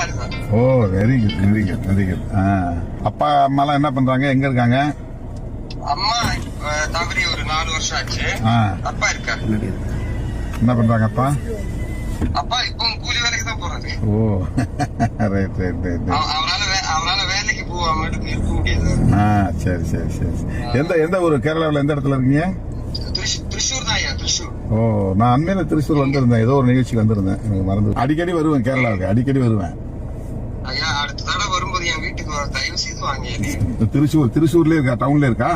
மாதிரி sir. Oh very good very good very good. அப்பா அம்மாலாம் என்ன பண்றாங்க, எங்க இருக்காங்க? அம்மா தவறி ஒரு 4 வருஷம் ஆச்சு. அப்பா இருக்காரு. என்ன பண்றாங்க அப்பா? அப்பா இப்போ கூலி வேலைக்கு தான் போறாரு. ஓ ரைட் ரைட் ரைட். அவரால வேலைக்கு போகாம இருக்க முடியாது. சரி சரி சரி. எந்த ஊர் கேரளாவில் எந்த இடத்துல இருக்கீங்க? திருச்சூர் தான் ஐயா, திருச்சூர். ஓ நான் அண்மையில திருச்சூர் வந்திருந்தேன், ஏதோ ஒரு நிகழ்ச்சிக்கு வந்திருந்தேன், எனக்கு மறந்து. அடிக்கடி வருவேன் கேரளாவுக்கு, அடிக்கடி வருவேன் ஐயா. அடுத்த தடவை வரும்போது என் வீட்டுக்கு தயவு செய்து வாங்க. திருச்சூர்லயே இருக்கா, டவுன்ல இருக்கா?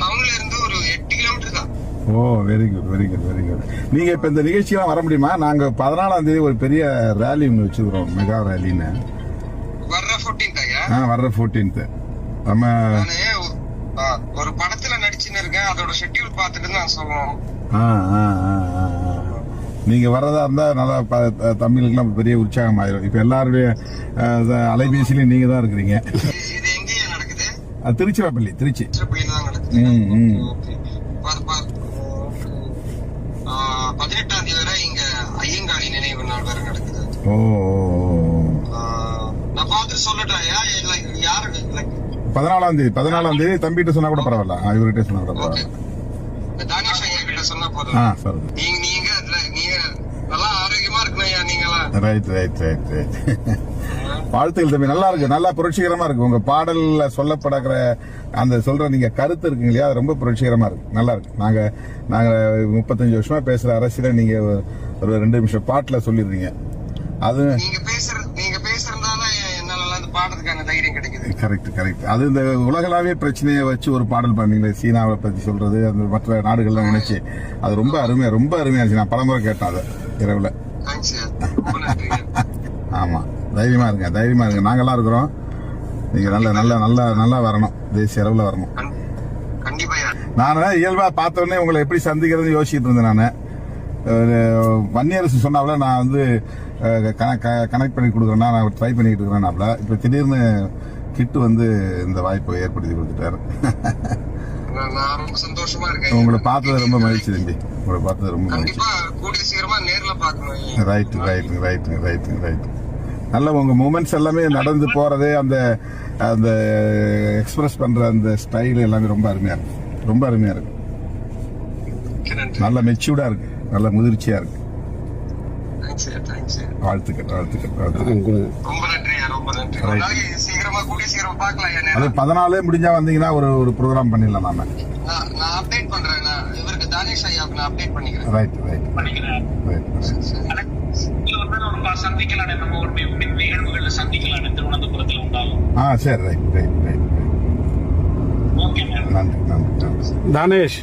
டவுன்ல இருந்து ஒரு 8 கிலோமீட்டர் தான். Oh very good very good very good. நீங்க இப்ப இந்த நிகழ்ச்சியெல்லாம் வர முடியுமா? நாங்க 14ஆம் தேதி ஒரு பெரிய ரேலி ஒன்று வச்சுக்கிறோம், மெகா ரேலின்னு. வர்ற 14th ஐயா? வர்ற 14th. நம்ம ஒரு படத்துல நடிச்சுன்னு இருக்கேன், அதோட ஷெட்யூல் பார்த்துட்டு நான் சொல்லுவோம். நீங்க வர்றதா இருந்தா நல்லா தமிழுக்குலாம் பெரிய உற்சாகம் ஆயிரும். இப்ப எல்லாருடைய அலைபேசியிலும் நீங்க தான் இருக்கிறீங்க. இது எங்கேயா நடக்குது? திருச்சிராப்பள்ளி, திருச்சி. திருச்சிராப்பள்ளி தான் நடக்குது. 18ஆம் தேதி வரை இங்க ஐயங்காளி நினைவு நாள் வேற நடக்குது. ஓ நான் பார்த்துட்டு சொல்லட்டா யாரு? 14ஆம் தேதி தம்பிகிட்ட சொன்னா கூட பரவாயில்ல, இவர்கிட்ட சொன்னா கூட பரவாயில்ல. தானேஷ் ஐயா கிட்ட சொன்னா போதும். நீங்க நல்லா ஆரோக்கியமா இருக்கணும் ஐயா நீங்களாம். Right right right right. வாழ்த்துக்கள் தம்பி, நல்லா இருக்கு, நல்லா புரட்சிகரமா இருக்கு. உங்க பாடல்ல சொல்லப்படுகிற அந்த சொல்ற நீங்க கருத்து இருக்குங்க இல்லையா, அது ரொம்ப புரட்சிகரமா இருக்கு, நல்லா இருக்கு. நாங்க 35 வருஷமா பேசுற அரசியல நீங்க ஒரு 2 நிமிஷம் பாட்டுல சொல்லிடுறீங்க. அது நீங்க பேசுறதுனால என்னால அந்த பாடுறதுக்கான தைரியம் கிடைக்குது. Correct correct. அது இந்த உலகளாவே பிரச்சனையை வச்சு ஒரு பாடல் பண்ணீங்களே, சீனாவை பத்தி சொல்றது, அந்த மற்ற நாடுகள்லாம் நினைச்சு, அது ரொம்ப அருமையா இருந்துச்சு. நான் பலமுறை கேட்டேன் அதை இரவுல. ஆமா, தைரியமா இருங்க, நாங்கெல்லாம் இருக்கிறோம். நீங்க நல்லா வரணும், தேசிய அளவுல வரணும். நான் இயல்பா பார்த்த உடனே உங்களை எப்படி சந்திக்கிறதுன்னு யோசிச்சுட்டு இருந்தேன். நான் வன்னியரசு சொன்னாப்ல, நான் வந்து கனெக்ட் பண்ணி கொடுக்குறேன்னா, நான் ட்ரை பண்ணிட்டு இருக்கிறேன்னாப்ல. இப்ப திடீர்னு கிட்டு வந்து இந்த வாய்ப்பை ஏற்படுத்தி கொடுத்துட்டாரு. ரொம்ப சந்தோஷமா இருக்கேன். உங்களை பார்த்தது ரொம்ப மகிழ்ச்சி தம்பி, உங்களை பார்த்தது ரொம்ப மகிழ்ச்சி. கூடிய சீக்கிரமா நேர்ல பார்க்கணும். Right right right right right. நல்ல உங்க மூமெண்ட்ஸ் எல்லாமே நடந்து போறது, அந்த அந்த எக்ஸ்பிரஸ் பண்ற அந்த ஸ்டைல் எல்லாமே ரொம்ப அருமையா இருக்கு, ரொம்ப அருமையா இருக்கு. நல்ல மெச்சூர்டா இருக்கு, நல்ல முதிர்ச்சியா இருக்கு. வாழ்த்துக்கள் வாழ்த்துக்கள் வாழ்த்துக்கள். ரொம்ப நன்றி, ரொம்ப நன்றி. சீக்கிரமா கூடிய சீக்கிரமா பார்க்கலாம். அது 14 முடிஞ்சா வந்தீங்கன்னா ஒரு ப்ரோக்ராம் பண்ணிடலாம். நாம நான் அப்டேட் பண்றேன். இவருக்கு தானேஷ் ஐயாவுக்கு நான் அப்டேட் பண்ணிக்கிறேன். ரைட் ரைட் பண்ணிக்கிறேன். சந்திக்கலாம், நம்ம ஒரு நிகழ்வுகள்ல சந்திக்கலாம், திருவனந்தபுரத்தில் உண்டாகும். சரி ரைட் ரைட் ரைட். ஓகே, நன்றி நன்றி. தானேஷ்